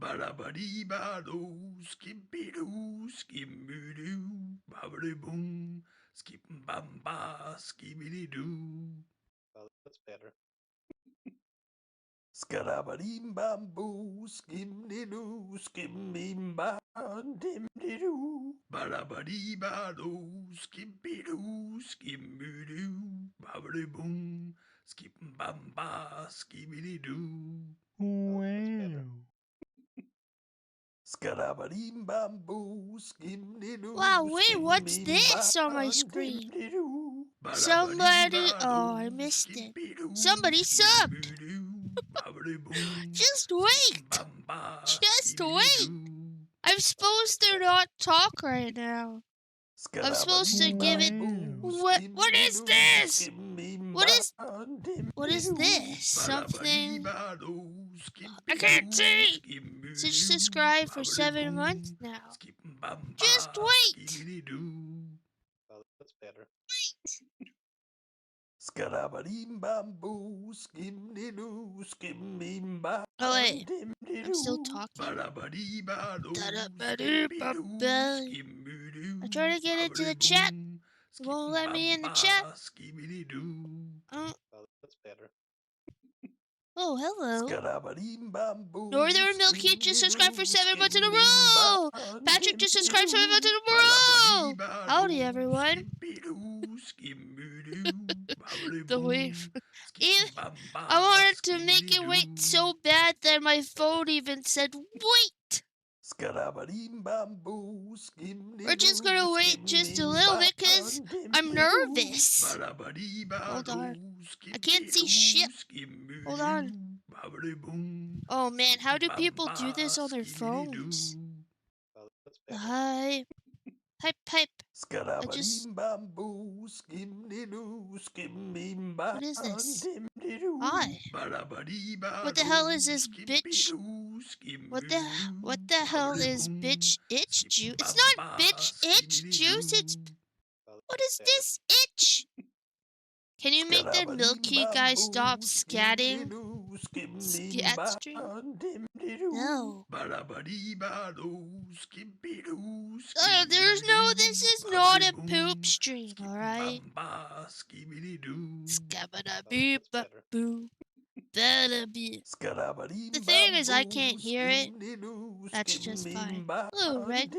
Ba-da-ba-dee-ba-do, skip-be-doo, skip-be-doo, ba-ba-dee-boom, skip-bam-ba, skip-be-dee-doo. Oh, that's better. Skadabadee-bam-boo, skip-de-doo, skip-bim-ba-dim-de-doo, ba-da-ba-dee-ba-do, skip-be-doo, skip-be-doo, ba-ba-dee-boom, skip-bam-ba, skip-be-dee-doo. Oh, that's better. Skadabadee-bam-boo, skip-de-doo, Wow, wait, what's this on my screen? Somebody, oh, I missed it. Somebody subbed. Just wait. Just wait. I'm supposed to not talk right now. I'm supposed to give it. What is this? What is this? Something. I can't see. Just subscribe for 7 months now. Just wait. Oh, that's better. Skadabadee-bam-boo, skip-de-doo, skip-bim-ba. Oh wait, I'm still talking. I'm trying to get into the chat. It won't let me in the chat. Oh, that's better. Oh, hello. Skadabadee-bam-boo, Northern Milk Kid just subscribed for 7 months in a row. Patrick just subscribed 7 months in a row. Howdy, everyone. The wave. I wanted to make it wait so bad that my phone even said wait. We're just gonna wait just a little bit because I'm nervous. Hold on. I can't see shit. Hold on. Oh man, how do people do this on their phones? Oh, that's better. Hi. Pipe. I just... What is this? Hi. What the hell is this bitch? What the hell is bitch itch juice? It's not bitch itch juice, it's... Oh, What that's is better. this itch? Can you make that milky guy stop scatting? Scat stream? No. This is not a poop stream, alright? Scabba-da-beep-ba-boo. Ba-da-beep. The thing is, I can't hear it. That's just fine. Ooh, red.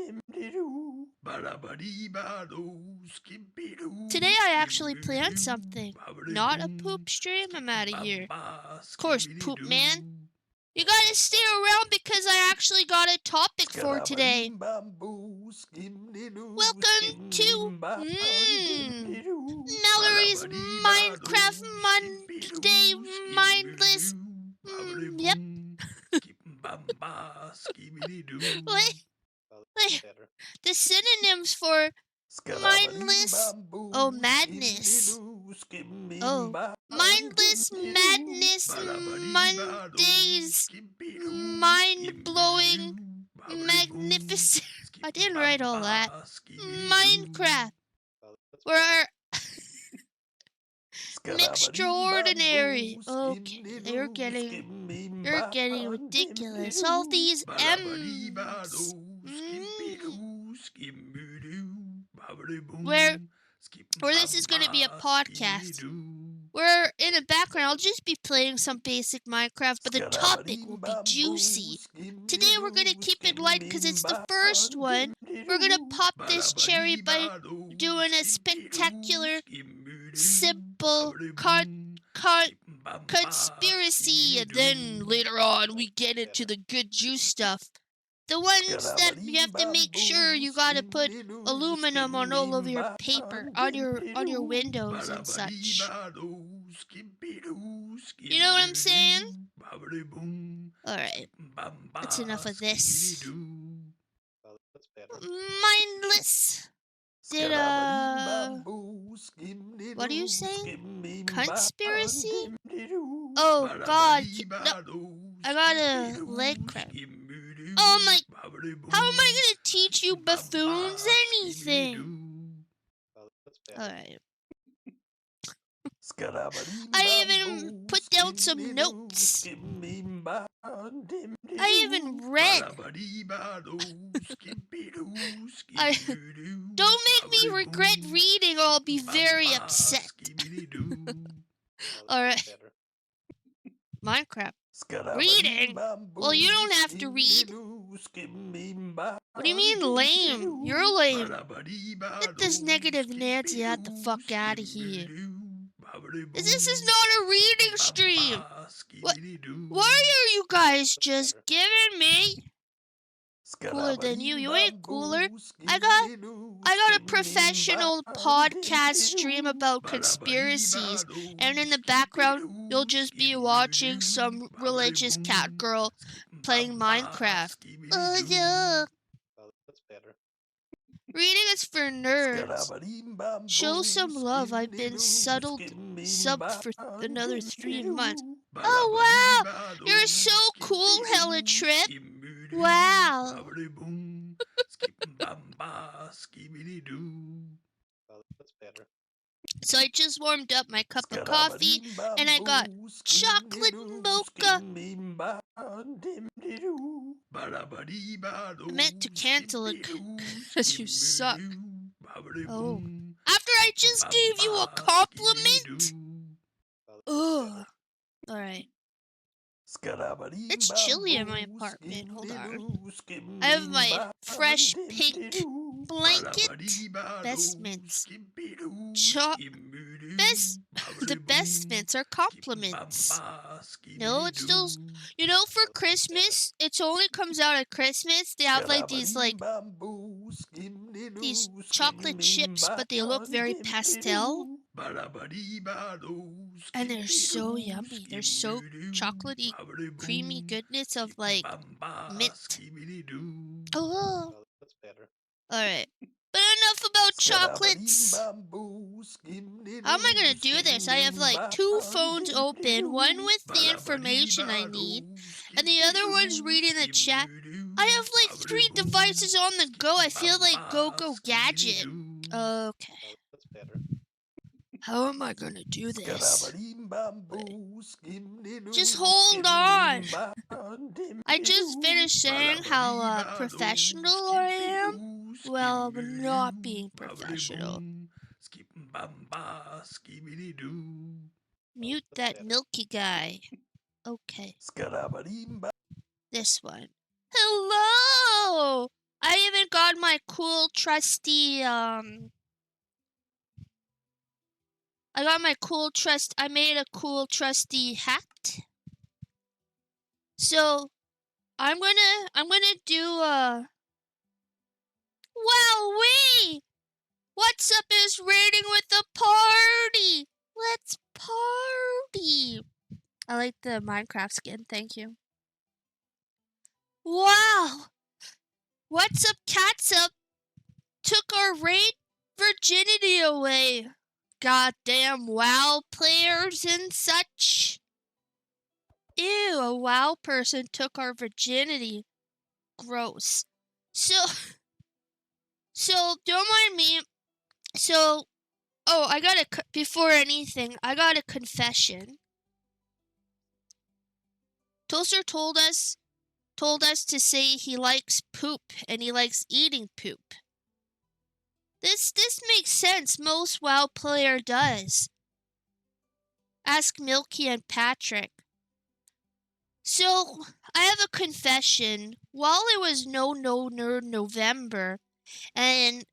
Today I actually planned something. Not a poop stream, I'm out of here. Of course, poop man. You gotta stay around because I actually got a topic for today. Welcome to Mallory's Minecraft Monday Mindless. Yep. Oh, that's better. The synonyms for mindless. Oh, madness. Oh, mindless madness Mondays. Mind-blowing magnificent. I didn't write all that. Minecraft. Oh, that's We're extraordinary. Okay, you're getting ridiculous. All these M's. Where this is going to be a podcast. Where in the background I'll just be playing some basic Minecraft, but the topic will be juicy. Today we're going to keep it light because it's the first one. We're going to pop this cherry by doing a spectacular, simple conspiracy, and then later on we get into the good juice stuff. The ones that you have to make sure you gotta put aluminum on all of your paper, on your windows and such. You know what I'm saying? Alright, that's enough of this. Oh, that's better. Mindless. What are you saying? Conspiracy? Oh god, no, I got a leg cramp. Oh my, how am I gonna teach you buffoons anything? Oh, that's better. Alright. I even put down some notes. I even read. I don't make me regret reading or I'll be very upset. Alright. Minecraft. Reading? Well, you don't have to read. What do you mean lame? You're lame. Get this negative Nancy out the fuck out of here. This is not a reading stream. What are you guys just giving me? Cooler than you. You ain't cooler. I got a professional podcast stream about conspiracies, and in the background you'll just be watching some religious cat girl playing Minecraft. Oh yeah. Well, that's better. Reading is for nerds. Show some love. I've been subbed for another 3 months. Oh wow! You're so cool, Hella Trip. Wow. Well, that's better. So I just warmed up my cup of coffee, and I got chocolate mocha. I meant to cancel it because you suck. Oh. After I just gave you a compliment? Ugh. Alright. It's chilly in my apartment. Hold on. I have my fresh pink blanket. Best mints. The best mints are compliments. No, it's still... You know, for Christmas, it only comes out at Christmas. They have like these chocolate chips, but they look very pastel. And they're so yummy. They're so chocolatey, creamy goodness of like mint. Oh. Well, that's better. Alright. But enough about chocolates. How am I gonna do this? I have like 2 phones open, one with the information I need, and the other one's reading the chat. I have like 3 devices on the go. I feel like Go-Go Gadget. Okay. Well, that's better. How am I gonna do this? Just hold on. I just finished saying how professional I am. Well, I'm not being professional. Mute that milky guy. Okay. This one. Hello! I even got my cool trusty I made a cool trusty hat. So I'm gonna do Wowee! What's up is raiding with the party! Let's party! I like the Minecraft skin, thank you. Wow! What's up, cats up? Took our raid virginity away. Goddamn WoW players and such. Ew, a WoW person took our virginity. Gross. So, don't mind me. So, before anything, I got a confession. Toaster told us to say he likes poop and he likes eating poop. This makes sense. Most WoW player does. Ask Milky and Patrick. So, I have a confession. While it was No Nerd November, and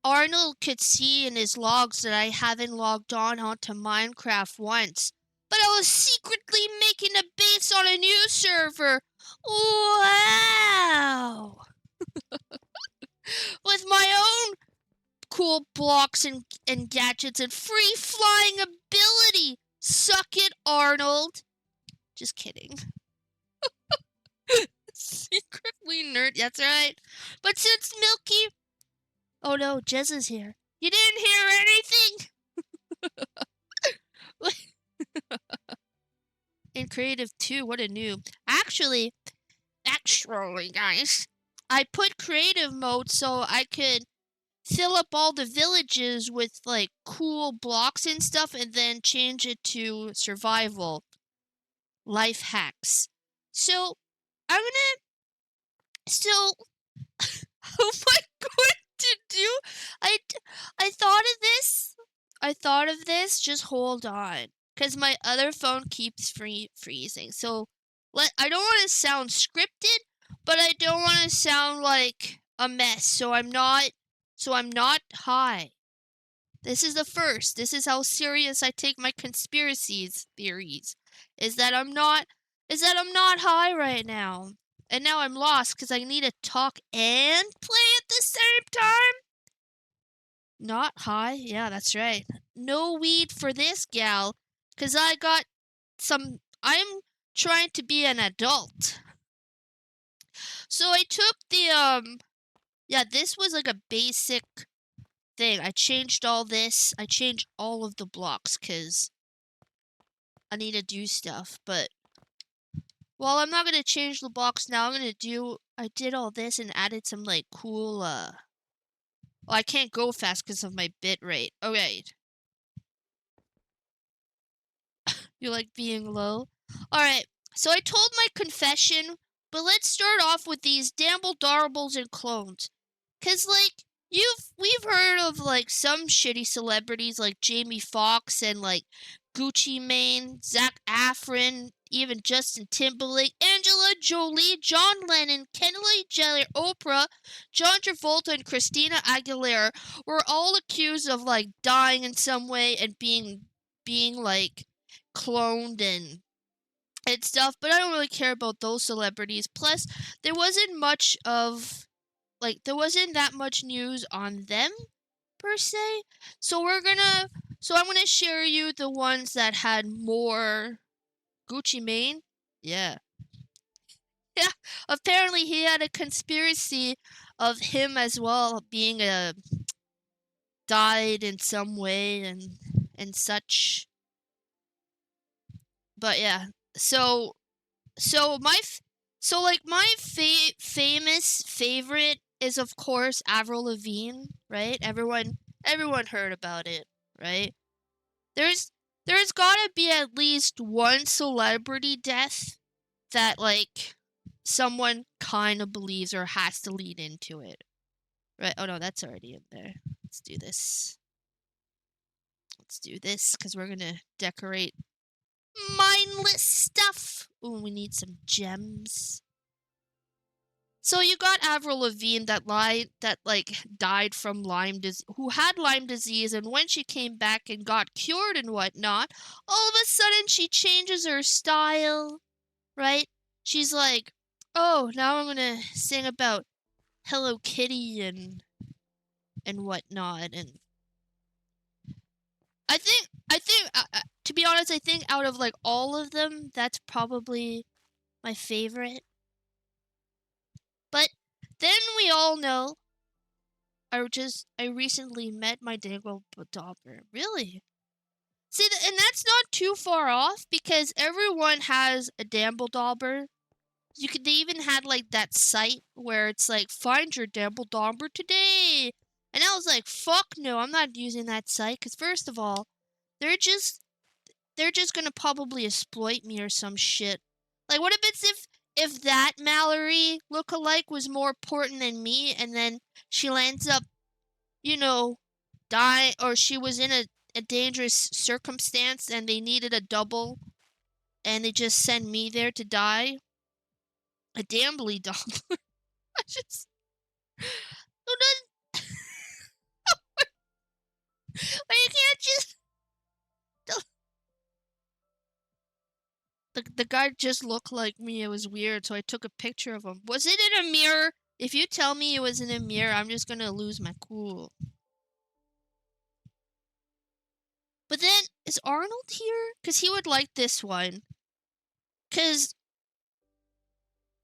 Arnold could see in his logs that I haven't logged onto Minecraft once, but I was secretly making a base on a new server. Wow! With my own cool blocks and gadgets and free flying ability. Suck it, Arnold. Just kidding. Secretly nerd. That's right. But since Milky... Oh no, Jez is here. You didn't hear anything? In creative too, what a noob. Actually, guys, I put creative mode so I could fill up all the villages with like cool blocks and stuff and then change it to survival life hacks. So I'm So, how am I going to do? I thought of this. I thought of this. Just hold on, because my other phone keeps freezing. So, I don't want to sound scripted, but I don't want to sound like a mess. So I'm not high. This is the first. This is how serious I take my conspiracies theories. Is that I'm not high right now. And now I'm lost because I need to talk and play at the same time. Not high? Yeah, that's right. No weed for this gal. Because I'm trying to be an adult. So I took this was like a basic thing. I changed all this. I changed all of the blocks because I need to do stuff. But, well, I'm not going to change the blocks now. I did all this and added some, like, cool, well, I can't go fast because of my bit rate. Alright. You like being low? Alright, so I told my confession, but let's start off with these damble darbles and clones. Cause, like, we've heard of, like, some shitty celebrities like Jamie Foxx and, like, Gucci Mane, Zac Afron, even Justin Timberlake, Angela Jolie, John Lennon, Kylie Jenner, Oprah, John Travolta, and Christina Aguilera were all accused of, like, dying in some way and being like, cloned and stuff, but I don't really care about those celebrities. Plus, there wasn't that much news on them per se. So I'm gonna share you the ones that had more. Gucci Mane? Yeah. Yeah. Apparently he had a conspiracy of him as well being died in some way and such. But yeah. So my famous favorite is of course Avril Lavigne, right? Everyone heard about it, right? There's gotta be at least one celebrity death that, like, someone kind of believes or has to lead into it, right? Oh no, that's already in there. Let's do this because we're gonna decorate mindless stuff. Ooh, we need some gems. So you got Avril Lavigne that died from who had Lyme disease, and when she came back and got cured and whatnot, all of a sudden she changes her style, right? She's like, oh, now I'm gonna sing about Hello Kitty and whatnot, and I think to be honest, I think out of like all of them, that's probably my favorite. But then we all know I recently met my dangle daughter. Really? See, and that's not too far off because everyone has a damble dauber. They even had like that site where it's like, find your damble dauber today. And I was like, fuck no, I'm not using that site because first of all, they're just gonna probably exploit me or some shit. Like, what if it's if that Mallory lookalike was more important than me, and then she lands up, die, or she was in a dangerous circumstance and they needed a double, and they just send me there to die? A dambly double. I just. But you can't just. The guy just looked like me. It was weird, so I took a picture of him. Was it in a mirror? If you tell me it was in a mirror, I'm just gonna lose my cool. But then, is Arnold here? Because he would like this one. Because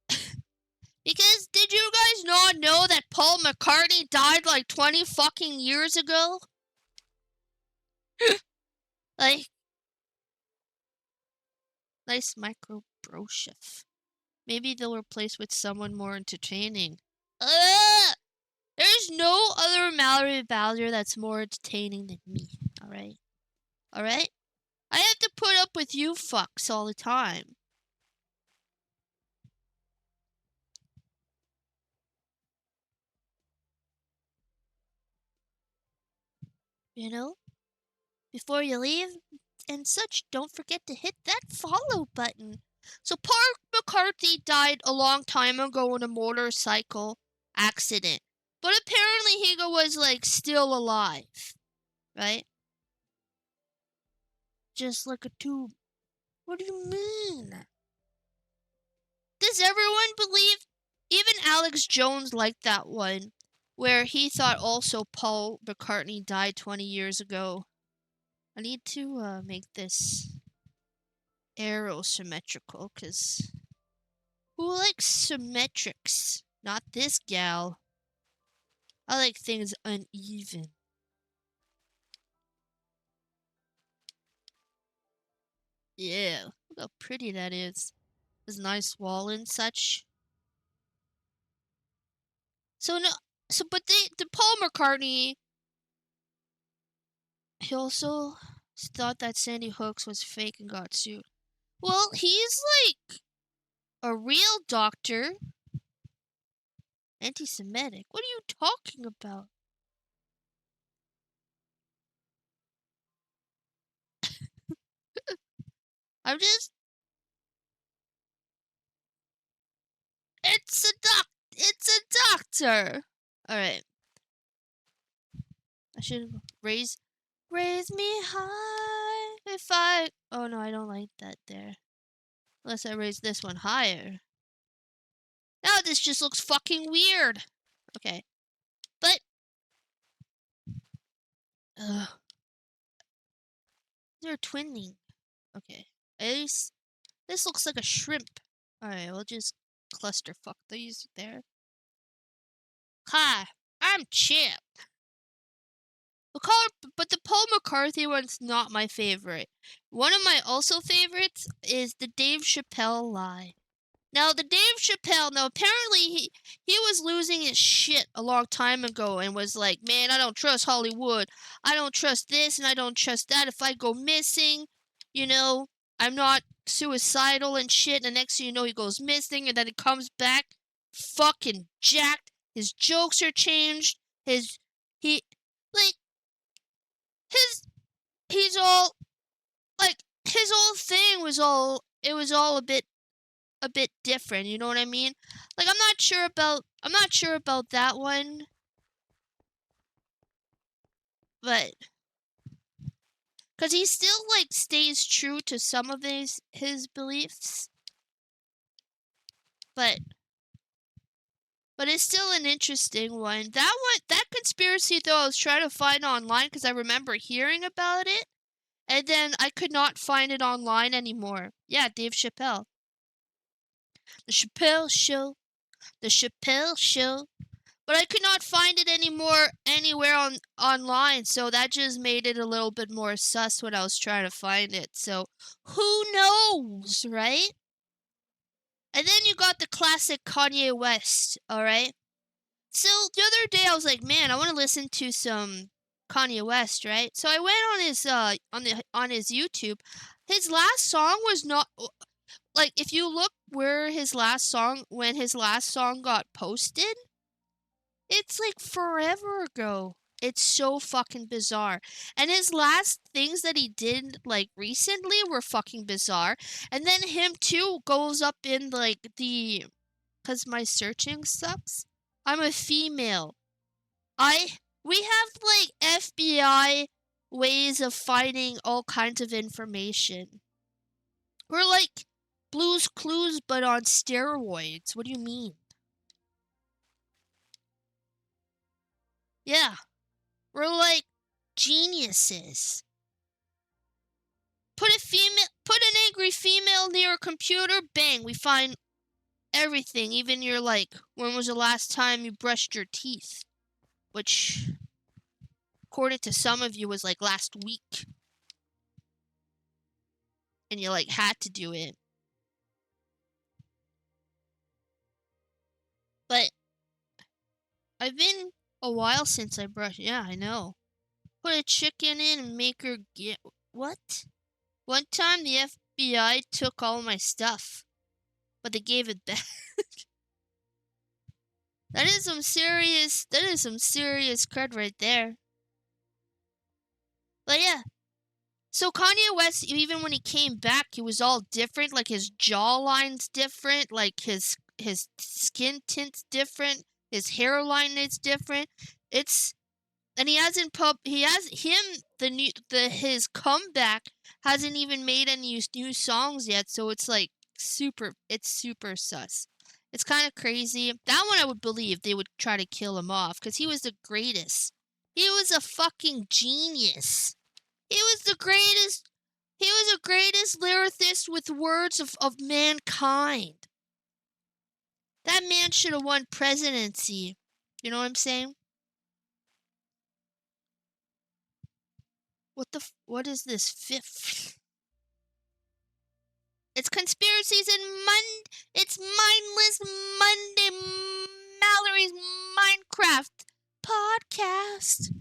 did you guys not know that Paul McCartney died like 20 fucking years ago? Like, nice micro brochure. Maybe they'll replace with someone more entertaining. There's no other Mallory Bowser that's more entertaining than me, alright? Alright? I have to put up with you fucks all the time. you know, before you leave and such, don't forget to hit that follow button. So Paul McCartney died a long time ago in a motorcycle accident. But apparently he was like still alive, right? Just like a tube. What do you mean? Does everyone believe? Even Alex Jones liked that one, where he thought also Paul McCartney died 20 years ago. I need to make this arrow symmetrical, because who likes symmetrics? Not this gal. I like things uneven. Yeah, look how pretty that is. This nice wall and such. But the Paul McCartney, he also thought that Sandy Hooks was fake and got sued. Well, he's like a real doctor. Anti-Semitic. What are you talking about? I'm just... It's a doctor! Alright. I should raise me high if I... Oh no, I don't like that there. Unless I raise this one higher. Now this just looks fucking weird. Okay. But... They're twinning. Okay. This looks like a shrimp. Alright, we'll just clusterfuck these there. Hi, I'm Chip. But the Paul McCartney one's not my favorite. One of my also favorites is the Dave Chappelle lie. Now, apparently he was losing his shit a long time ago and was like, man, I don't trust Hollywood. I don't trust this and I don't trust that. If I go missing, I'm not suicidal and shit. And the next thing you know, he goes missing and then he comes back fucking jacked. His jokes are changed. He's all like his whole thing was all a bit different, you know what I mean? Like I'm not sure about that one. But cuz he still like stays true to some of his beliefs. But it's still an interesting one. That conspiracy though I was trying to find online cuz I remember hearing about it. And then I could not find it online anymore. Yeah, Dave Chappelle. The Chappelle Show. But I could not find it anywhere online, so that just made it a little bit more sus when I was trying to find it. So who knows, right? And then you got the classic Kanye West, alright? So the other day I was like, man, I want to listen to some Kanye West, right? So I went on his YouTube. His last song was not like if you look when his last song got posted, it's like forever ago. It's so fucking bizarre. And his last things that he did like recently were fucking bizarre. And then him too goes up in like cuz my searching sucks. I'm a female. We have like FBI ways of finding all kinds of information. We're like Blue's Clues but on steroids. What do you mean? Yeah. We're like geniuses. Put an angry female near a computer, bang, we find everything. Even your like, when was the last time you brushed your teeth? Which, according to some of you, was like last week. And you like had to do it. But I've been a while since I brushed. Yeah, I know. Put a chicken in and make her get... What? One time the FBI took all my stuff. But they gave it back. That is some serious cred right there. But yeah. So Kanye West, even when he came back, he was all different. Like his jawline's different. Like his skin tint's different. His hairline is different. And he hasn't his comeback hasn't even made any new songs yet. So it's like super sus. It's kind of crazy. That one I would believe they would try to kill him off because he was the greatest. He was a fucking genius. He was the greatest. He was the greatest lyricist with words of mankind. That man should have won presidency. You know what I'm saying? What is this fifth? It's conspiracies and it's mindless Monday Mallory's Minecraft podcast.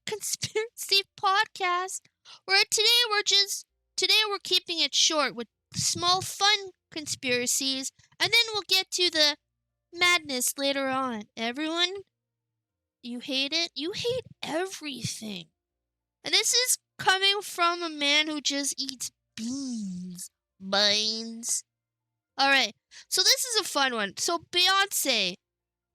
Conspiracy podcast. Where today we're keeping it short with small fun conspiracies, and then we'll get to the madness later on. Everyone, you hate it? You hate everything. And this is coming from a man who just eats beans. Alright, so this is a fun one. So Beyonce,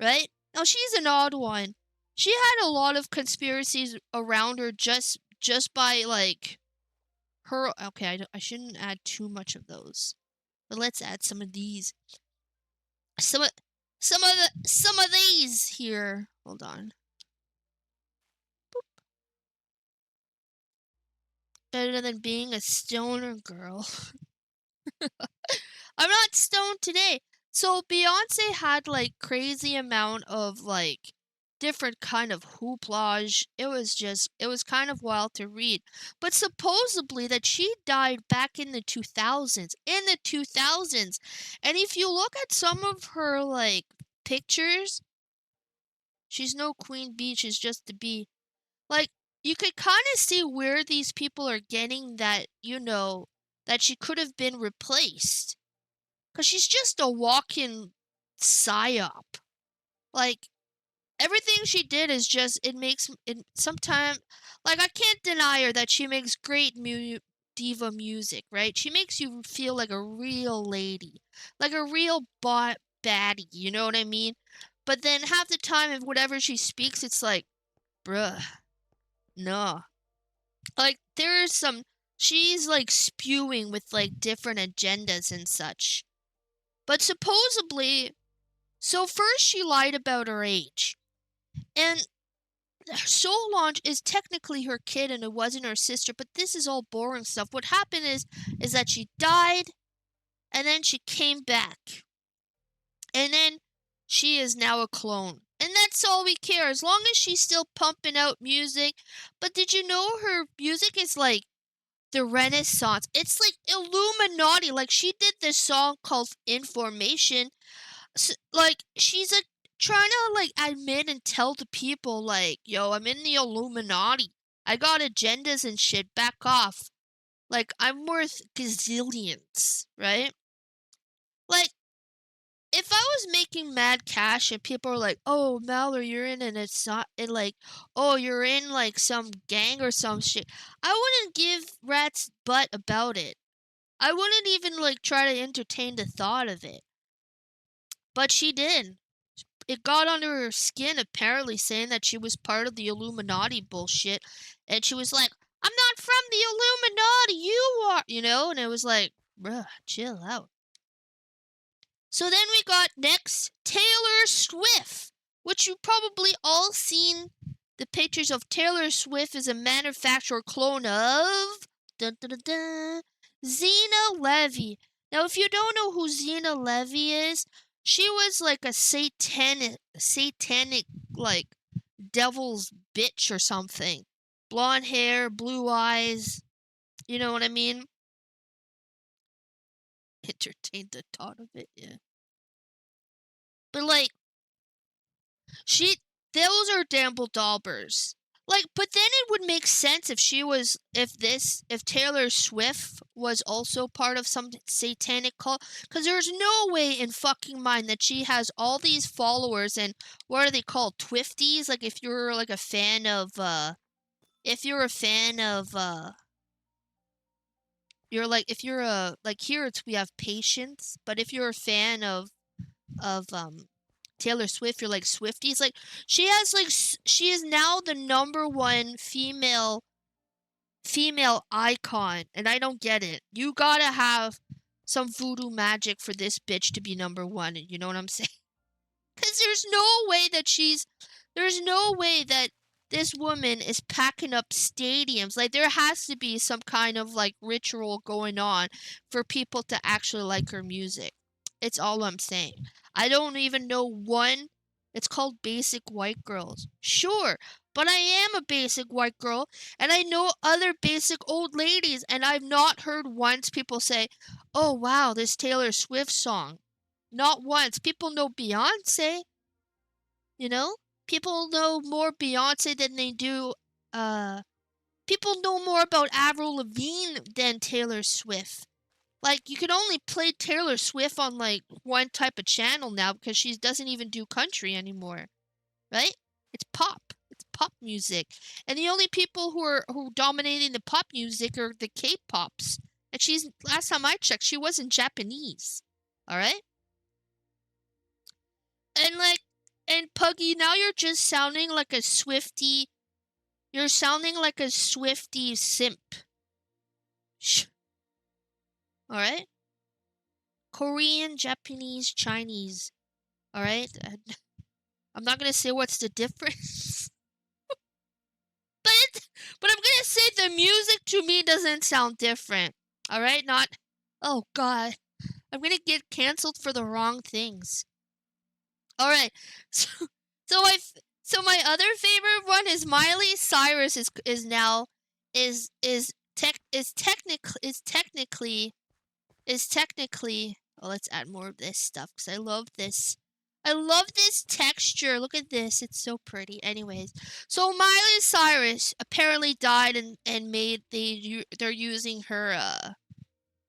right? Now she's an odd one. She had a lot of conspiracies around her just by like her. Okay, I shouldn't add too much of those, but let's add some of these. Some of these here. Hold on. Boop. Better than being a stoner girl. I'm not stoned today. So Beyonce had like crazy amount of like different kind of hooplage. It was kind of wild to read. But supposedly that she died back in the 2000s. In the 2000s. And if you look at some of her like pictures, she's no queen bee, she's just a bee. Like you could kind of see where these people are getting that, that she could have been replaced. Because she's just a walking psyop. Like, everything she did is just, it makes it sometimes, like, I can't deny her that she makes great diva music, right? She makes you feel like a real lady. Like a real baddie, you know what I mean? But then half the time, if whatever she speaks, it's like, bruh, no. Like, she's like spewing with like different agendas and such. But supposedly, so first she lied about her age. And Solange is technically her kid and it wasn't her sister, but this is all boring stuff. What happened is that she died and then she came back. And then she is now a clone. And that's all we care, as long as she's still pumping out music. But did you know her music is like the Renaissance? It's like Illuminati. Like she did this song called Information. So, like she's trying to like admit and tell the people like, yo, I'm in the Illuminati. I got agendas and shit. Back off. Like I'm worth gazillions, right? Like if I was making mad cash and people are like, oh, Mallory, you're in and it's not, and like, oh, you're in like some gang or some shit, I wouldn't give rat's butt about it. I wouldn't even like try to entertain the thought of it. But she did. It got under her skin, apparently, saying that she was part of the Illuminati bullshit. And she was like, I'm not from the Illuminati, you are, and it was like, bruh, chill out. So then we got next Taylor Swift, which you probably all seen the pictures of. Taylor Swift is a manufacturer clone of Zena Levy. Now, if you don't know who Zena Levy is, she was like a satanic like devil's bitch or something. Blonde hair, blue eyes. You know what I mean? Entertained the thought of it, yeah. But like, those are Damble Daubers. Like, but then it would make sense if Taylor Swift was also part of some satanic cult. Because there's no way in fucking mind that she has all these followers and what are they called? Twifties? Like, if you're like a fan of if you're a fan of you're like if you're a like here it's we have patience, but if you're a fan of Taylor Swift, you're like Swifties. Like she has like she is now the #1 female icon, and I don't get it. You gotta have some voodoo magic for this bitch to be #1. You know what I'm saying? Because there's no way that this woman is packing up stadiums. Like there has to be some kind of like ritual going on for people to actually like her music. It's all I'm saying. I don't even know one. It's called Basic White Girls. Sure, but I am a basic white girl, and I know other basic old ladies, and I've not heard once people say, "Oh wow, this Taylor Swift song." Not once. People know Beyonce. You know? People know more Beyonce than they do, people know more about Avril Lavigne than Taylor Swift. Like, you can only play Taylor Swift on, like, one type of channel now because she doesn't even do country anymore. Right? It's pop. It's pop music. And the only people who are dominating the pop music are the K-pops. And last time I checked, she wasn't Japanese. Alright? And Puggy, now you're just sounding like a Swiftie. You're sounding like a Swiftie simp. Alright? Korean, Japanese, Chinese. Alright? I'm not gonna say what's the difference. but I'm gonna say the music to me doesn't sound different. Alright? Oh god. I'm gonna get cancelled for the wrong things. Alright. So my other favorite one is Miley Cyrus is technically oh, let's add more of this stuff because I love this. I love this texture. Look at this. It's so pretty. Anyways, so Miley Cyrus apparently died and they're using her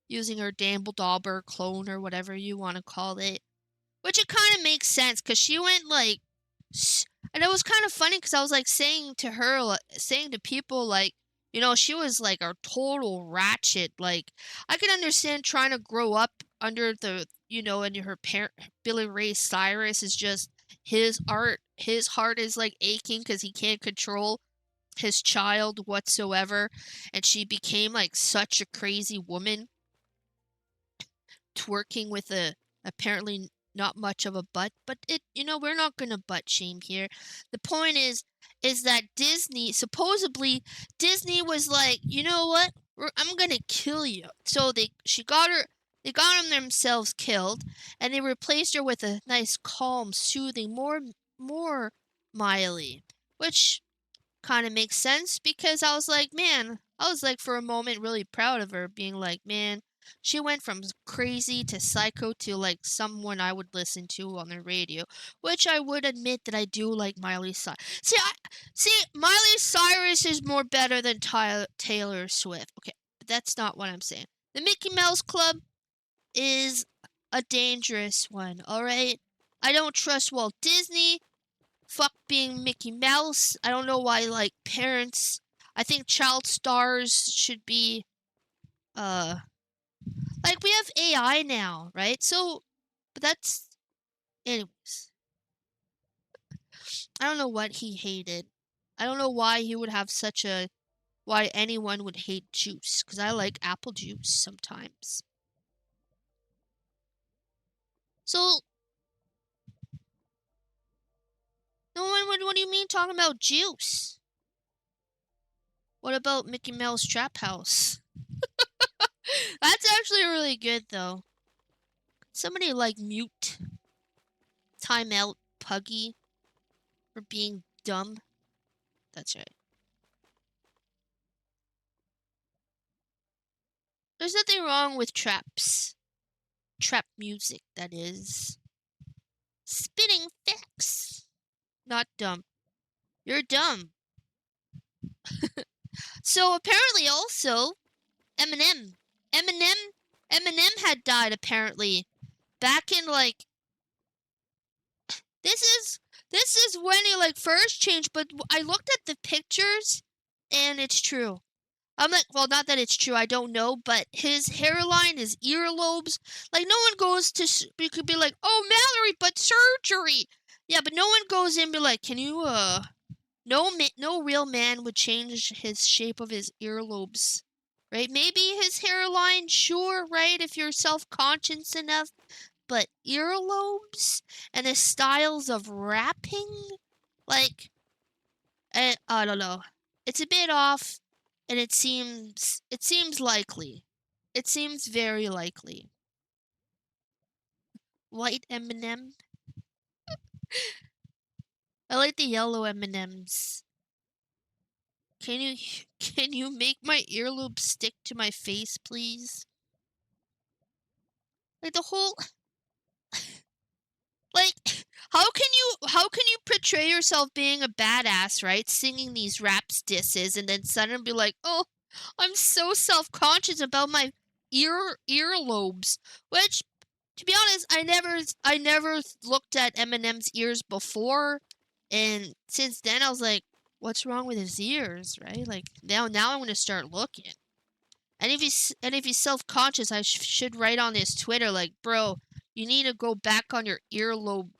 Dumbledore clone or whatever you want to call it. Which it kind of makes sense because she went like, and it was kind of funny because I was like saying to people like, you know, she was like a total ratchet. Like I could understand trying to grow up under the, you know, and her parent Billy Ray Cyrus is just his heart is like aching because he can't control his child whatsoever, and she became like such a crazy woman, twerking with a apparently not much of a butt, but we're not gonna butt shame here. The point is that supposedly Disney was like, you know what, I'm gonna kill you. So they got them themselves killed, and they replaced her with a nice, calm, soothing, more Miley, which kind of makes sense because I was like for a moment really proud of her, being like, man, she went from crazy to psycho to like someone I would listen to on the radio, which I would admit that I do like Miley Cyrus. See, Miley Cyrus is more better than Taylor Swift. Okay, but that's not what I'm saying. The Mickey Mouse Club is a dangerous one, alright? I don't trust Walt Disney. Fuck being Mickey Mouse. I don't know why, like, parents... I think child stars should be, like, we have AI now, right? So, but that's... Anyways. I don't know what he hated. I don't know why he would have why anyone would hate juice. Because I like apple juice sometimes. So... No one would... What do you mean talking about juice? What about Mickey Mouse Trap House? That's actually really good, though. Somebody, like, mute time out Puggy for being dumb. That's right. There's nothing wrong with traps. Trap music, that is. Spitting facts. Not dumb. You're dumb. So, apparently, also, Eminem had died, apparently. Back in, like... This is when he, like, first changed, but I looked at the pictures, and it's true. I'm like, well, not that it's true, I don't know, but his hairline, his earlobes, like, no one goes to, you could be like, oh, Mallory, but surgery. Yeah, but no one goes in and be like, can you, no real man would change his shape of his earlobes, right? Maybe his hairline, sure, right, if you're self-conscious enough, but earlobes and the styles of rapping, like, I don't know. It's a bit off, and it seems likely. It seems very likely. White Eminem. I like the yellow M&Ms. Can you make my earlobe stick to my face, please? Like the whole, like, how can you portray yourself being a badass, right? Singing these raps disses and then suddenly be like, oh, I'm so self-conscious about my earlobes. Which, to be honest, I never looked at Eminem's ears before, and since then I was like, what's wrong with his ears, right? Like now I'm gonna start looking. And if he's self-conscious, I should write on his Twitter like, bro, you need to go back on your earlobe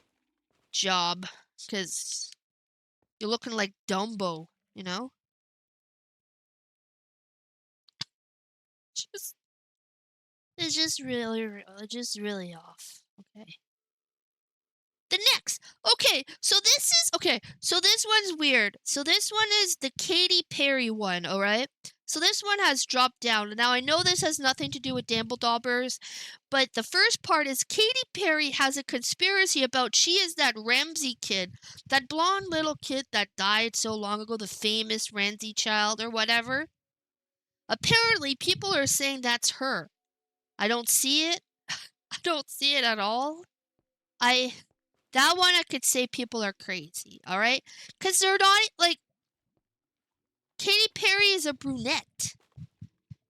job, because you're looking like Dumbo, you know? It's just really off. Okay. The next. Okay, so this one's weird. So this one is the Katy Perry one, alright? So this one has dropped down. Now I know this has nothing to do with Dabbledobbers, but the first part is Katy Perry has a conspiracy about she is that Ramsey kid, that blonde little kid that died so long ago, the famous Ramsey child or whatever. Apparently people are saying that's her. I don't see it. I don't see it at all. That one I could say people are crazy, alright? Because they're not, like, Katy Perry is a brunette.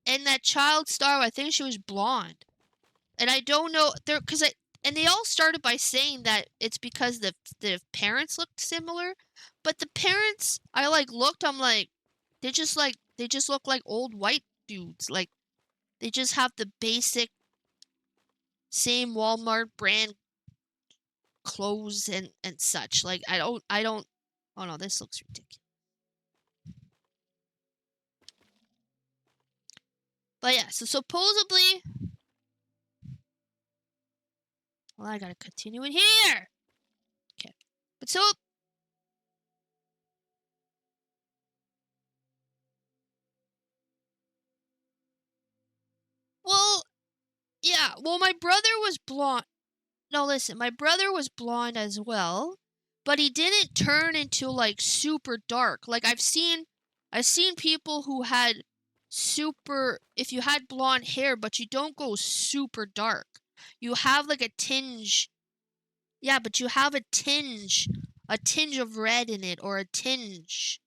And that child star, I think she was blonde. And I don't know, and they all started by saying that it's because the parents looked similar. But the parents, I, like, looked, I'm like, they just look like old white dudes. Like, they just have the basic, same Walmart brand clothes and such. Like, I don't, oh no, this looks ridiculous. But yeah, so supposedly, well, I gotta continue in here. Okay, but so, well, yeah, well, my brother was blonde. No, listen, my brother was blonde as well, but he didn't turn into, like, super dark. Like, I've seen people who had if you had blonde hair, but you don't go super dark. You have, like, a tinge. Yeah, but you have a tinge of red in it, or a tinge.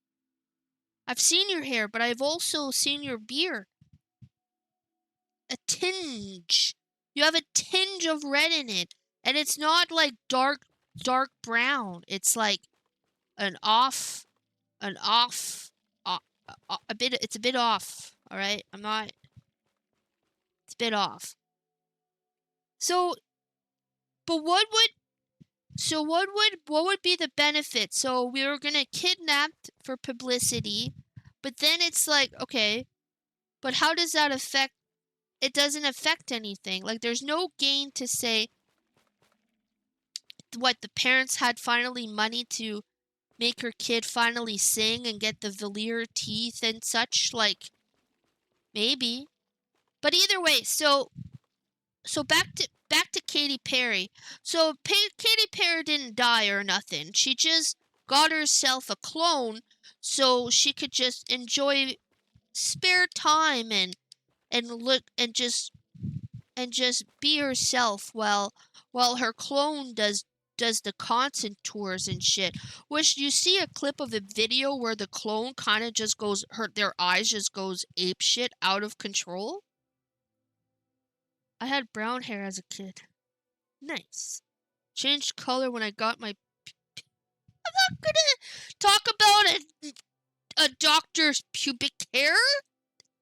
I've seen your hair, but I've also seen your beard. A tinge. You have a tinge of red in it. And it's not like dark brown. It's like it's a bit off. Alright? It's a bit off. So, but what would be the benefit? So we were gonna kidnap for publicity, but then it's like, okay, but how does that affect? It doesn't affect anything. Like, there's no gain to say what the parents had finally money to make her kid finally sing and get the veneer teeth and such. Like, maybe, but either way, so back to Katy Perry. So Katy Perry didn't die or nothing. She just got herself a clone so she could just enjoy spare time and look and just be herself while her clone does the concert tours and shit. Which, you see a clip of a video where the clone kind of just goes, their eyes just goes ape shit, out of control. I had brown hair as a kid. Nice. Changed color when I got my... I'm not gonna talk about a doctor's pubic hair?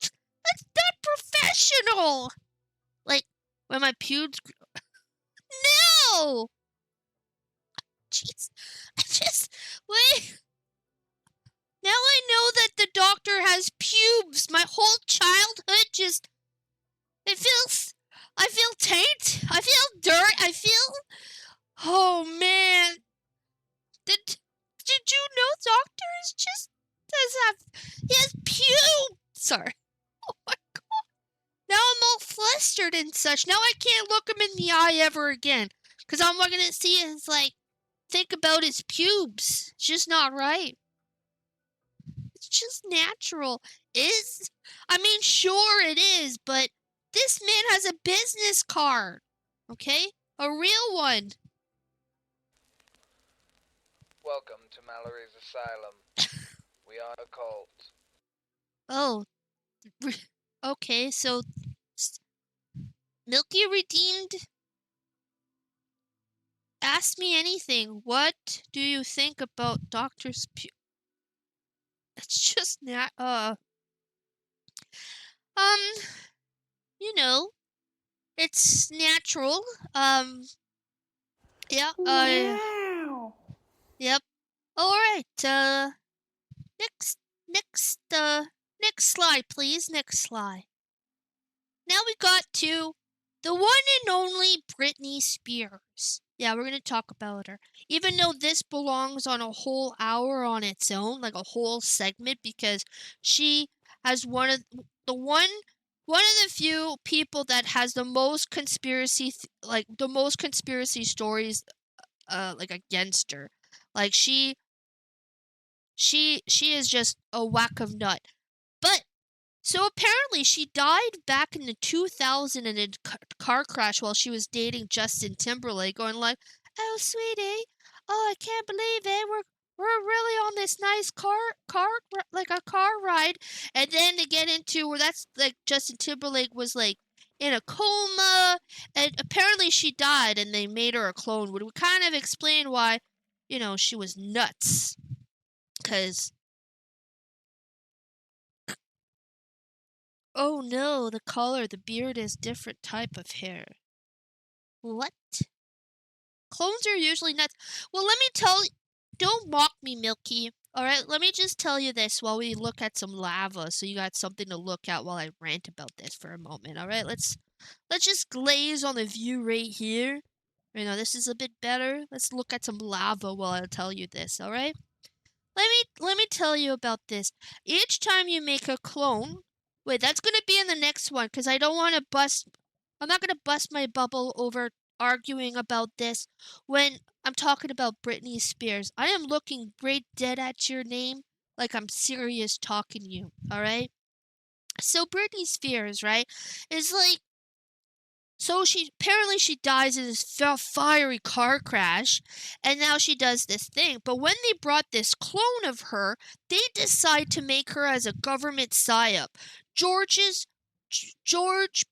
That's not professional. Like, when my pubes... No! Jeez. Wait. Now I know that the doctor has pubes. My whole childhood just... I feel taint. I feel dirt. Oh, man. Did you know doctors just he has pubes? Sorry. Oh my god. Now I'm all flustered and such. Now I can't look him in the eye ever again. Because all I'm going to see is, like, think about his pubes. It's just not right. It's just natural. Sure it is, but this man has a business card. Okay? A real one. Welcome to Mallory's Asylum. We are a cult. Oh. Okay, so... Milky redeemed... Ask me anything. What do you think about Doctor's It's just not, you know, it's natural. Yeah, Wow. yep. Alright, next slide, please. Next slide. Now we got to the one and only Brittney Spears. Yeah, we're gonna talk about her. Even though this belongs on a whole hour on its own, like a whole segment, because she has one of the few people that has the most conspiracy stories like against her. Like she is just a whack of nut. But so apparently she died back in the 2000 in a car crash while she was dating Justin Timberlake, going like, "Oh sweetie, oh I can't believe it. We're really on this nice car ride." And then they get into where that's like Justin Timberlake was like in a coma, and apparently she died, and they made her a clone. Would kind of explain why, she was nuts, because. Oh no, the color, the beard is different type of hair. What? Clones are usually nuts. Well, let me tell you, don't mock me, Milky. Alright, let me just tell you this while we look at some lava, so you got something to look at while I rant about this for a moment. Alright, let's just glaze on the view right here. This is a bit better. Let's look at some lava while I tell you this, alright? Let me tell you about this. Each time you make a clone, wait, that's gonna be in the next one, because I'm not gonna bust my bubble over arguing about this when I'm talking about Brittney Spears. I am looking right dead at your name like I'm serious talking to you, alright? So Brittney Spears, right, is like, so she dies in this fiery car crash, and now she does this thing. But when they brought this clone of her, they decide to make her as a government psyop. George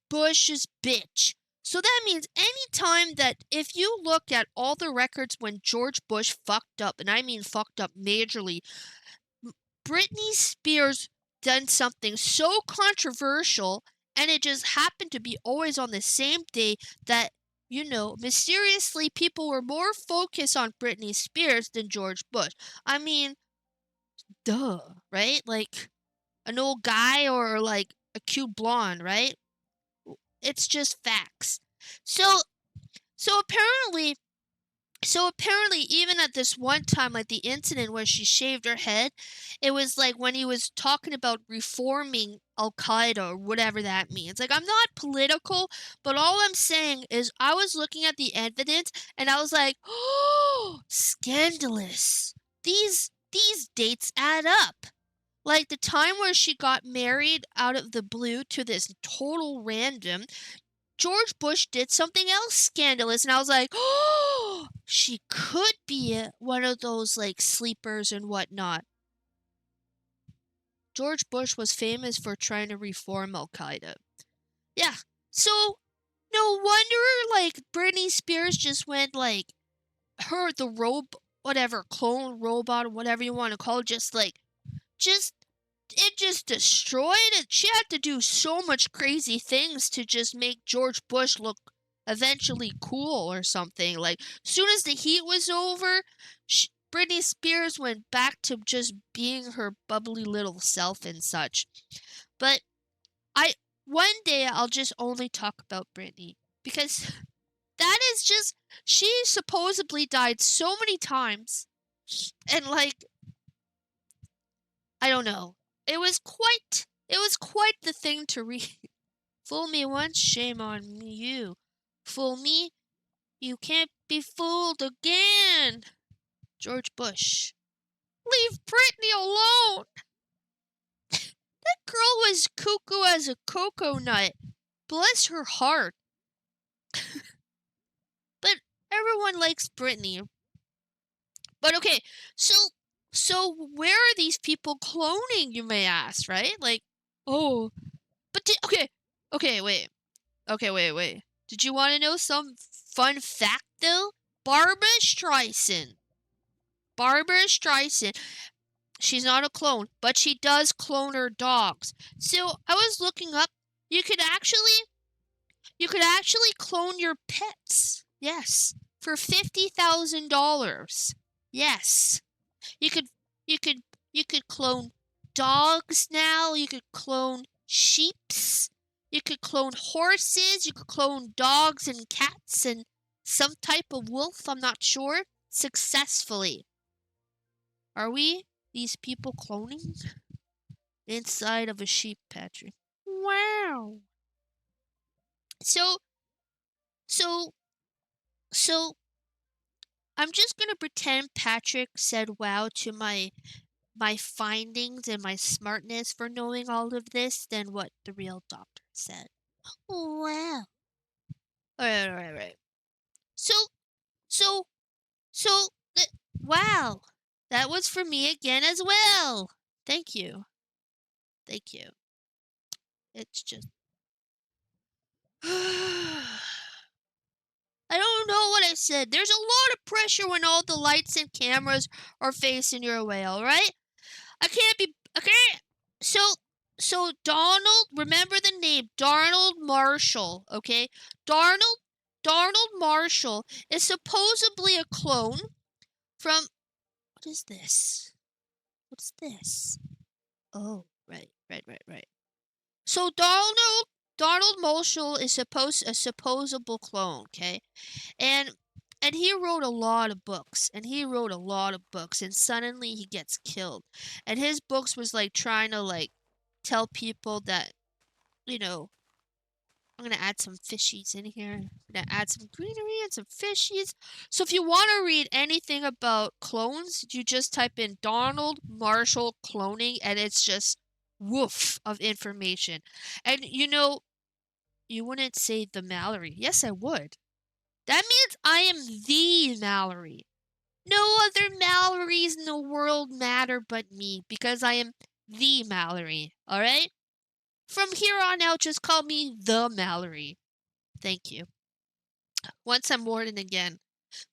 Bush's bitch. So that means any time that if you look at all the records when George Bush fucked up, and I mean fucked up majorly, Brittney Spears done something so controversial, and it just happened to be always on the same day that, mysteriously people were more focused on Brittney Spears than George Bush. I mean, duh, right? Like, an old guy or, like, a cute blonde, right? It's just facts. So apparently, even at this one time, like the incident where she shaved her head, it was like when he was talking about reforming Al-Qaeda or whatever that means. Like, I'm not political, but all I'm saying is I was looking at the evidence and I was like, oh, scandalous. These dates add up. Like the time where she got married out of the blue to this total random, George Bush did something else scandalous, and I was like, oh, she could be one of those, like, sleepers and whatnot. George Bush was famous for trying to reform Al-Qaeda. Yeah, so no wonder, like, Brittney Spears just went, like, clone robot, or whatever you want to call it, just it just destroyed it. She had to do so much crazy things to just make George Bush look eventually cool or something. Like, soon as the heat was over, Brittney Spears went back to just being her bubbly little self and such. But one day I'll just only talk about Brittney, because that is just, she supposedly died so many times, and like, I don't know. It was quite the thing to read. Fool me once, shame on you. Fool me, you can't be fooled again. George Bush. Leave Brittney alone. That girl was cuckoo as a cocoa nut. Bless her heart. But everyone likes Brittney. But okay, so where are these people cloning, you may ask, right? Like, oh, but okay, wait. Did you want to know some fun fact though? Barbra Streisand. She's not a clone, but she does clone her dogs. So I was looking up, you could actually clone your pets. Yes, for $50,000. Yes. You could clone dogs now, you could clone sheeps, you could clone horses, you could clone dogs and cats and some type of wolf, I'm not sure, successfully. Are we, these people, cloning? Inside of a sheep, Patrick. Wow. So I'm just gonna pretend Patrick said wow to my findings and my smartness for knowing all of this than what the real doctor said. Wow. Alright. So, wow. That was for me again as well. Thank you. It's just... I don't know what I said. There's a lot of pressure when all the lights and cameras are facing your way, alright? Okay. So Donald, remember the name, Donald Marshall, okay? Donald Marshall is supposedly a clone from, what is this? What's this? Oh, right. So Donald Marshall is a supposable clone, okay? And he wrote a lot of books, and suddenly he gets killed. And his books was like trying to like tell people that, you know, I'm gonna add some fishies in here. I'm gonna add some greenery and some fishies. So if you want to read anything about clones, you just type in Donald Marshall cloning, and it's just woof of information. And you wouldn't say the Mallory. Yes, I would. That means I am the Mallory. No other Mallorys in the world matter but me, because I am the Mallory, alright? From here on out, just call me the Mallory. Thank you. Once I'm warden again.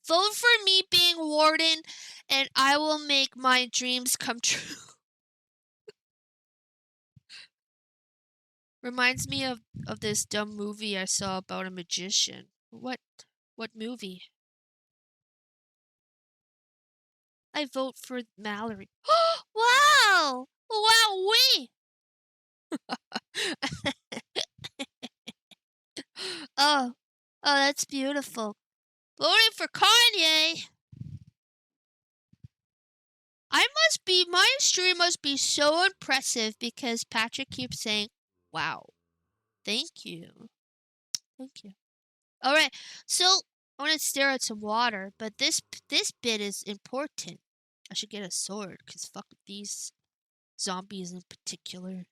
Vote for me being warden, and I will make my dreams come true. Reminds me of this dumb movie I saw about a magician. What movie? I vote for Mallory. Wow! Wow-wee! Oh, that's beautiful. Voting for Kanye. My stream must be so impressive because Patrick keeps saying, wow. Thank you. Alright, so I want to stare at some water, but this bit is important. I should get a sword, because fuck these zombies in particular.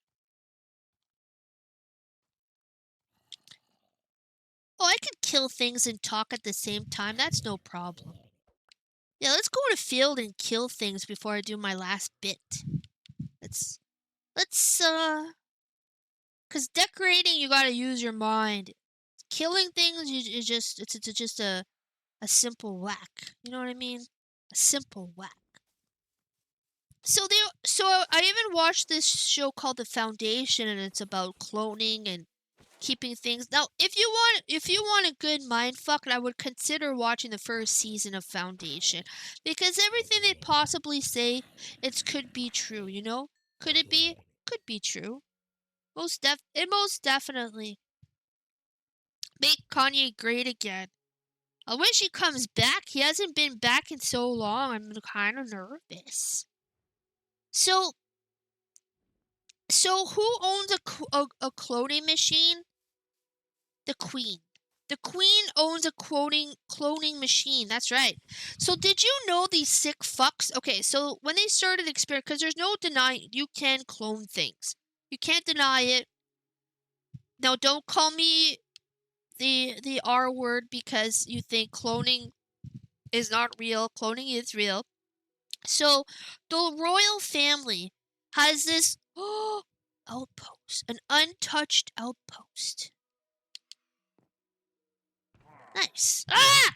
Oh, I can kill things and talk at the same time. That's no problem. Yeah, let's go in a field and kill things before I do my last bit. Let's cause decorating you gotta use your mind. Killing things it's just a simple whack. You know what I mean? A simple whack. so I even watched this show called The Foundation, and it's about cloning and keeping things. Now, if you want a good mind fuck, I would consider watching the first season of Foundation, because everything they possibly say, it could be true. You know, could it be? Could be true. Most definitely. Make Kanye great again. I wish he comes back. He hasn't been back in so long. I'm kind of nervous. So who owns a cloning machine? The Queen. The Queen owns a cloning machine. That's right. So did you know these sick fucks? Okay, so when they started experiment, because there's no denying you can clone things. You can't deny it. Now, don't call me the R word because you think cloning is not real. Cloning is real. So the royal family has this outpost, an untouched outpost. Nice. Ah!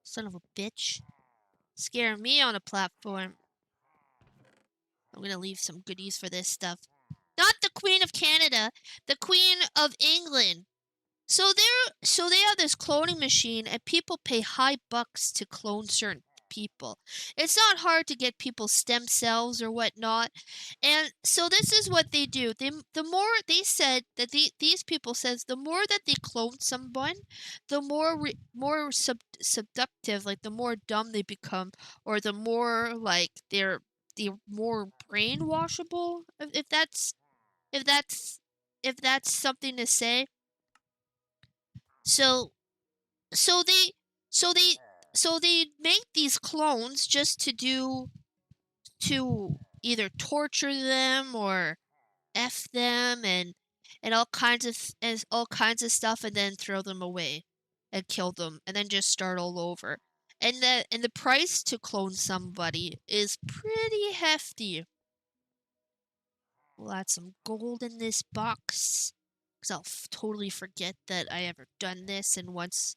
Son of a bitch. Scaring me on a platform. I'm gonna leave some goodies for this stuff. Not the Queen of Canada, the Queen of England. So they have this cloning machine, and people pay high bucks to clone certain people. It's not hard to get people's stem cells or whatnot, and so this is what they do. The more they said that these people says the more that they clone someone, the more subductive, like the more dumb they become, or the more like they're more brainwashable. If that's something to say. So so they so they so they make these clones just to either torture them or F them and all kinds of stuff, and then throw them away and kill them and then just start all over. And the price to clone somebody is pretty hefty. We'll add some gold in this box, because I'll totally forget that I ever done this, and once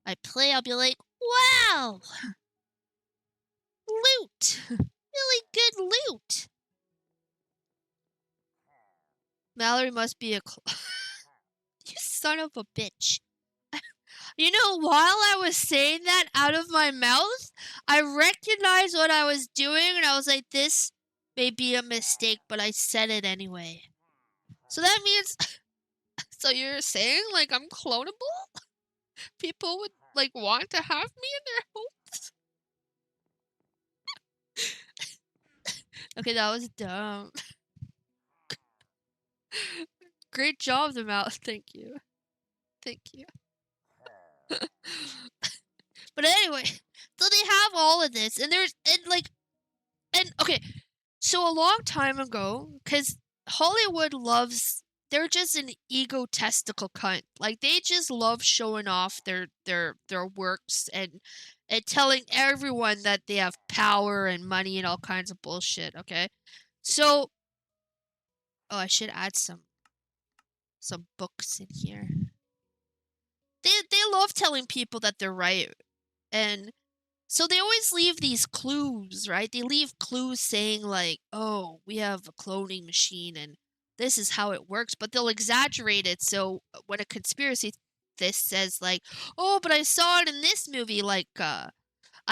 I play, I'll be like, wow! Loot! Really good loot! Mallory must be a you son of a bitch. You know, while I was saying that out of my mouth, I recognized what I was doing, and I was like, this may be a mistake, but I said it anyway. So that means... So you're saying, like, I'm clonable? People would, like, want to have me in their homes? Okay, that was dumb. Great job, the mouth. Thank you. Thank you. But anyway, so they have all of this, and okay, so a long time ago, because Hollywood they're just an egotistical cunt. Like, they just love showing off their works and telling everyone that they have power and money and all kinds of bullshit, okay? So, I should add some books in here. They love telling people that they're right, and so they always leave these clues, right? They leave clues saying like, oh, we have a cloning machine and this is how it works, but they'll exaggerate it. So when a conspiracy theorist says like, oh, but I saw it in this movie, like, I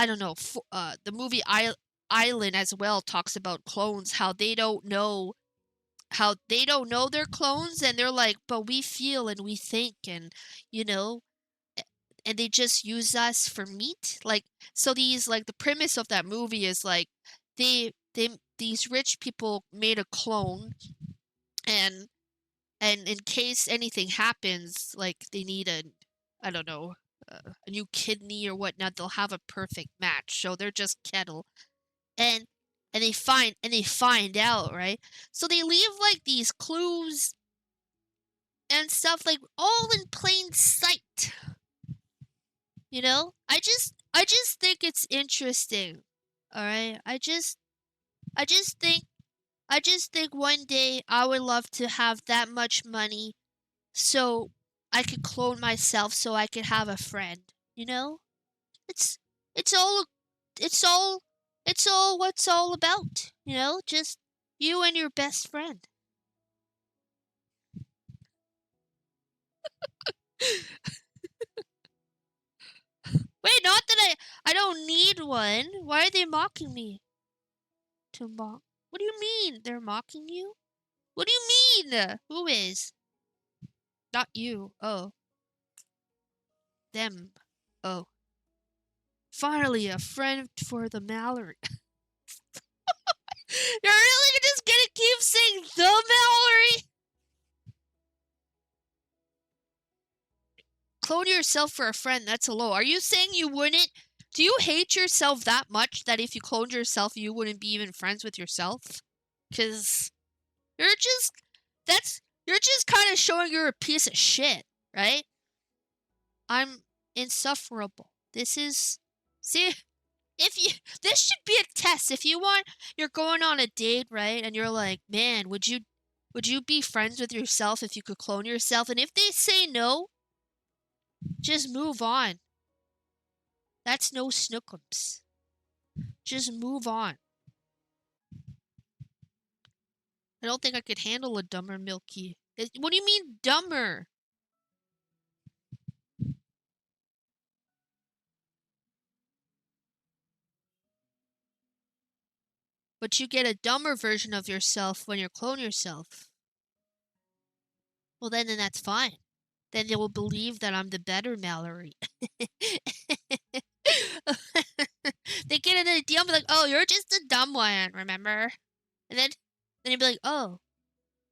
don't know, the movie Island as well talks about clones, how they don't know they're clones, and they're like, but we feel and we think, and you know, and they just use us for meat. Like, so these, like, the premise of that movie is like these rich people made a clone, and in case anything happens, like they need I don't know, a new kidney or whatnot, they'll have a perfect match. So they're just kettle, and they find out, right? So they leave like these clues and stuff, like, all in plain sight. You know, I just think it's interesting. All right, I just think one day I would love to have that much money, so I could clone myself, so I could have a friend. You know, It's it's all it's all it's all what's all about, you know? Just you and your best friend. Wait, not that I don't need one. Why are they mocking me? To mock? What do you mean? They're mocking you? What do you mean? Who is? Not you. Oh. Them. Oh. Finally, a friend for the Mallory. You're really just gonna keep saying the Mallory? Clone yourself for a friend, that's a low. Are you saying you wouldn't? Do you hate yourself that much that if you cloned yourself, you wouldn't be even friends with yourself? Because you're just kind of showing you're a piece of shit, right? I'm insufferable. See, this should be a test. If you're going on a date, right? And you're like, man, would you be friends with yourself if you could clone yourself? And if they say no, just move on. That's no snookums. Just move on. I don't think I could handle a dumber Milky. What do you mean dumber? But you get a dumber version of yourself when you clone yourself. Well, then that's fine. Then they will believe that I'm the better Mallory. They get an idea, be like, oh, you're just a dumb one, remember? And then you'll be like, oh.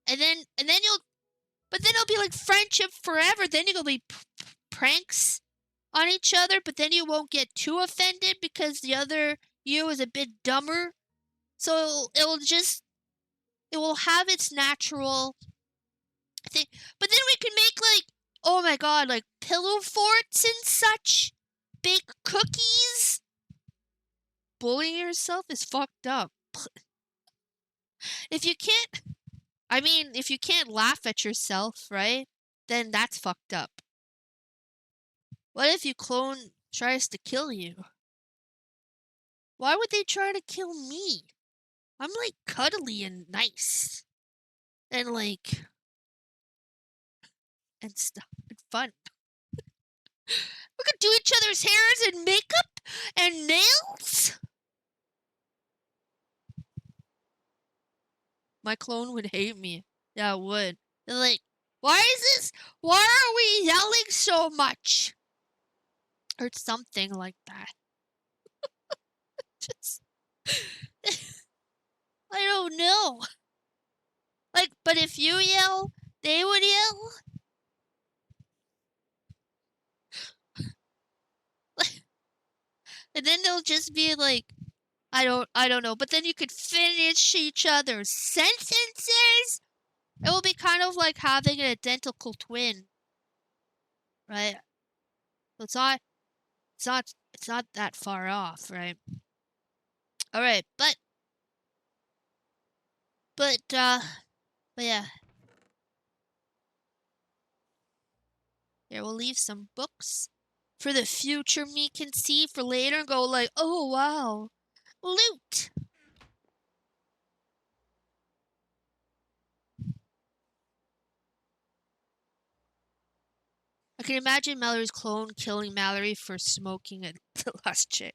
And then it'll be like friendship forever. Then you'll be pranks on each other, but then you won't get too offended because the other you is a bit dumber. So it will have its natural thing. But then we can make like, oh my god, like pillow forts and such. Bake cookies. Bullying yourself is fucked up. If you can't laugh at yourself, right? Then that's fucked up. What if your clone tries to kill you? Why would they try to kill me? I'm like cuddly and nice. And like and stuff and fun. We could do each other's hairs and makeup and nails. My clone would hate me. Yeah, it would. They're like, why are we yelling so much? Or something like that. Just I don't know. Like, but if you yell, they would yell. And then they'll just be like, I don't know. But then you could finish each other's sentences. It will be kind of like having an identical twin, right? It's not that far off, right? All right, but yeah. Here, we'll leave some books for the future me can see for later and go like, oh wow, loot. I can imagine Mallory's clone killing Mallory for smoking at the last chick.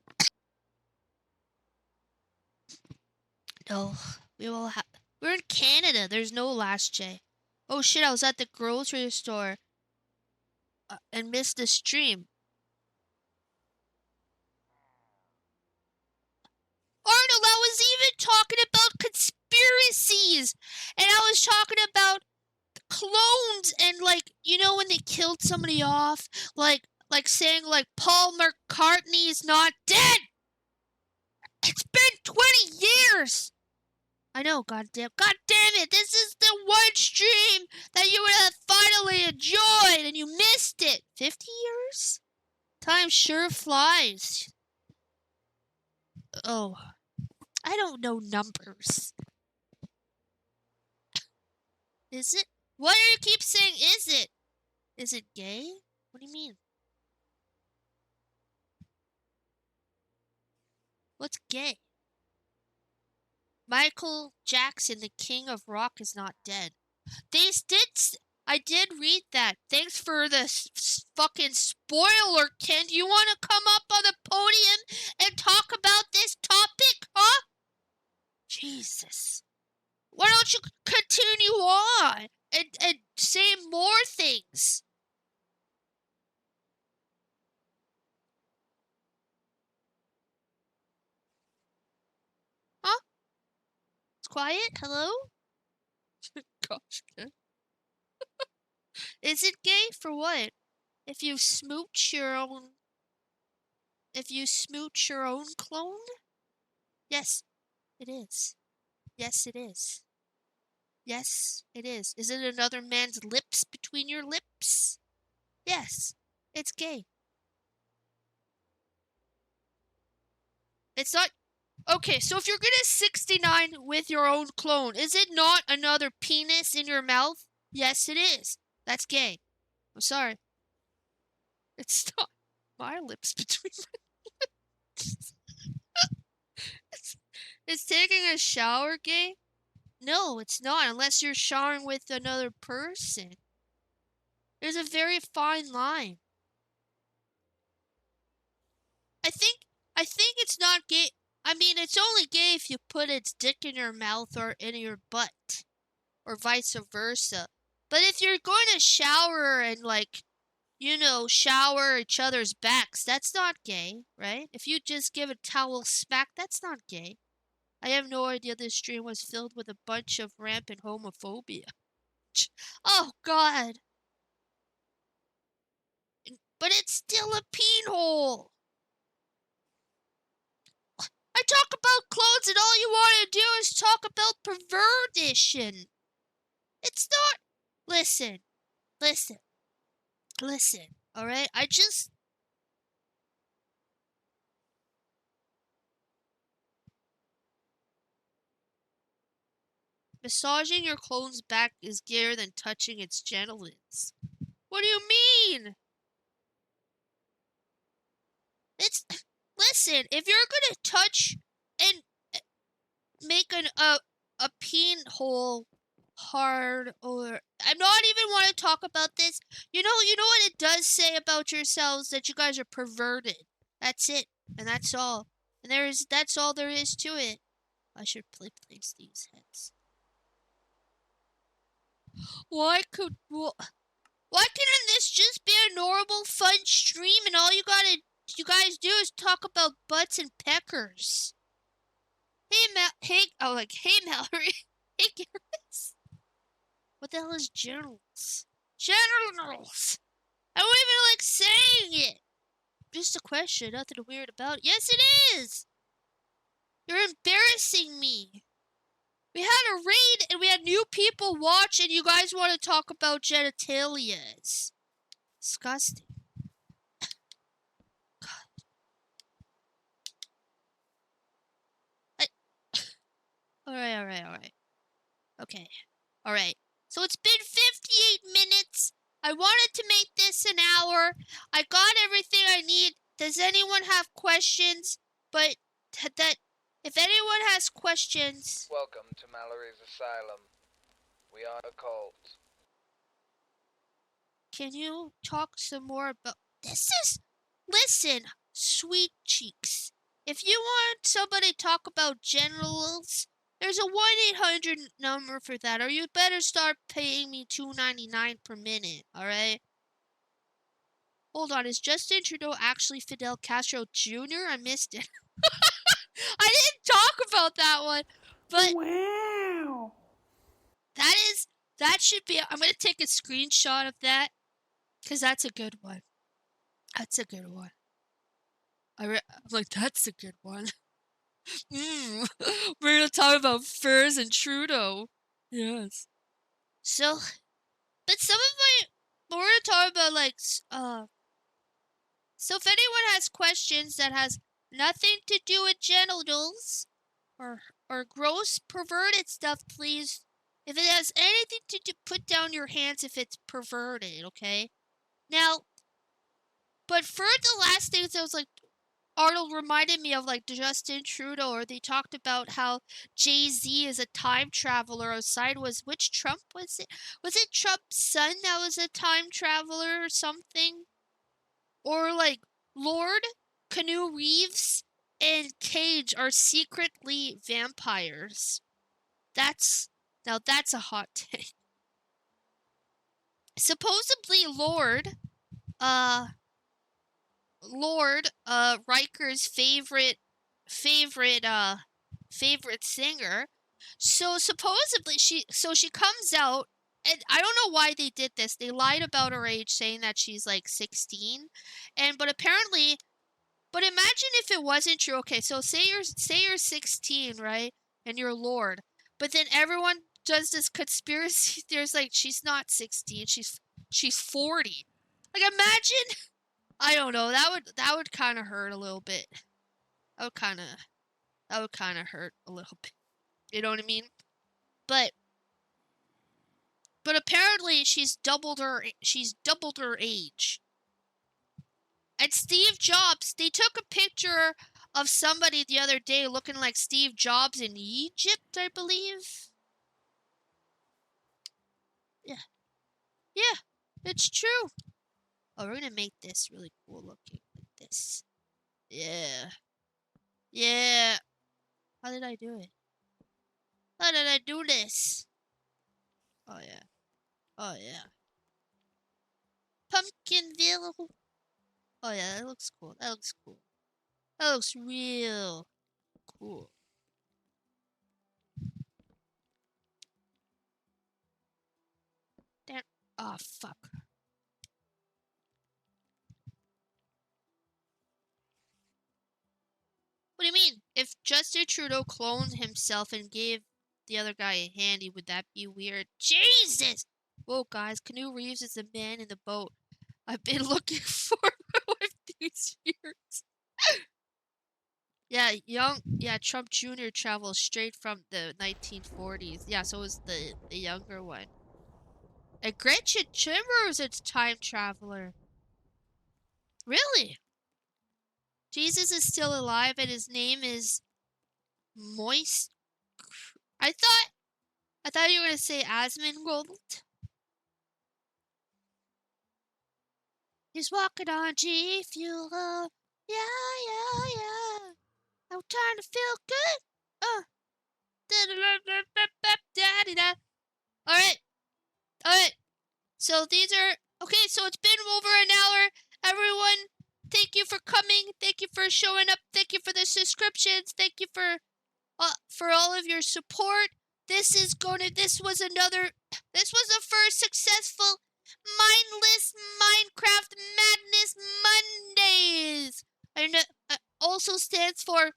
No, we're in Canada. There's no last J. Oh shit, I was at the grocery store and missed the stream. Arnold, I was even talking about conspiracies. And I was talking about clones and like, you know, when they killed somebody off, like saying like Paul McCartney is not dead. It's been 20 years. I know, goddamn it, this is the one stream that you would have finally enjoyed and you missed it. 50 years? Time sure flies. Oh, I don't know numbers. Is it? Why do you keep saying is it? Is it gay? What do you mean? What's gay? Michael Jackson, the king of rock, is not dead. I did read that. Thanks for the fucking spoiler, Ken. Do you want to come up on the podium and talk about this topic, huh? Jesus. Why don't you continue on and say more things? Huh? It's quiet? Hello? Gosh, Ken. Is it gay? For what? If you smooch your own clone? Yes, it is. Yes, it is. Yes, it is. Is it another man's lips between your lips? Yes, it's gay. It's not. Okay, so if you're gonna 69 with your own clone, is it not another penis in your mouth? Yes, it is. That's gay. I'm sorry. It's not my lips between my lips. Is taking a shower gay? No, it's not, unless you're showering with another person. There's a very fine line. I think it's not gay. I mean, it's only gay if you put its dick in your mouth or in your butt, or vice versa. But if you're going to shower and, like, you know, shower each other's backs, that's not gay, right? If you just give a towel smack, that's not gay. I have no idea this stream was filled with a bunch of rampant homophobia. Oh, God. But it's still a peen hole. I talk about clothes and all you want to do is talk about perversion. It's not... Listen, alright? Massaging your clone's back is gayer than touching its genitals. What do you mean? Listen, if you're gonna touch and make a peen hole hard, or I'm not even want to talk about this. You know what it does say about yourselves, that you guys are perverted. That's it, and that's all. And that's all there is to it. I should place these heads. Why couldn't this just be a normal fun stream and all you guys do is talk about butts and peckers? Hey Mallory. Hey Garrus. What the hell is genitals? Genitals! I don't even like saying it! Just a question, nothing weird about it. Yes, it is! You're embarrassing me. We had a raid and we had new people watch and you guys want to talk about genitalia. It's disgusting. Alright. Okay. Alright. So it's been 58 minutes. I wanted to make this an hour. I got everything I need. Does anyone have questions? But if anyone has questions... Welcome to Mallory's Asylum. We are a cult. Can you talk some more about... Listen, sweet cheeks. If you want somebody to talk about genitals, there's a 1-800 number for that, or you better start paying me $2.99 per minute, alright? Hold on, is Justin Trudeau actually Fidel Castro Jr.? I missed it. I didn't talk about that one, but... Wow. That should be... I'm gonna take a screenshot of that, because that's a good one. That's a good one. I'm like, that's a good one. We're gonna talk about furs and Trudeau. Yes. So, but we're gonna talk about, like, so if anyone has questions that has nothing to do with genitals, or gross perverted stuff, please, if it has anything to do, put down your hands if it's perverted, okay? Now, but for the last things, I was like, Arnold reminded me of like Justin Trudeau, or they talked about how Jay-Z is a time traveler outside. Which Trump was it? Was it Trump's son that was a time traveler or something? Or like Lord, Canoe Reeves, and Cage are secretly vampires. That's a hot take. Supposedly Riker's favorite singer. So supposedly she comes out, and I don't know why they did this. They lied about her age, saying that she's like 16, but imagine if it wasn't true. Okay, so say you're 16, right? And you're Lord. But then everyone does this conspiracy there's like she's not 16, she's 40. Like imagine, I don't know, that would kind of hurt a little bit. That would kind of hurt a little bit. You know what I mean? But apparently she's doubled her age. And Steve Jobs, they took a picture of somebody the other day looking like Steve Jobs in Egypt, I believe. Yeah. Yeah, it's true. Oh, we're gonna make this really cool looking, like this. Yeah. Yeah. How did I do it? How did I do this? Oh, yeah. Oh, yeah. Pumpkinville. Oh, yeah, that looks cool. That looks cool. That looks real cool. Damn. Oh, fuck. What do you mean? If Justin Trudeau cloned himself and gave the other guy a handy, would that be weird? Jesus! Whoa, guys, Canoe Reeves is the man in the boat I've been looking for with these years. Yeah, Trump Jr. travels straight from the 1940s. Yeah, so was the younger one. And Gretchen Chimber is a time traveler. Really? Jesus is still alive and his name is Moist. I thought you were gonna say Asmongold. He's walking on G Fuel. Yeah. I'm trying to feel good. Alright. So these are okay, so it's been over an hour. Everyone, thank you for coming. Thank you for showing up. Thank you for the subscriptions. Thank you for all of your support. This was the first successful Mindless Minecraft Madness Mondays. And also stands for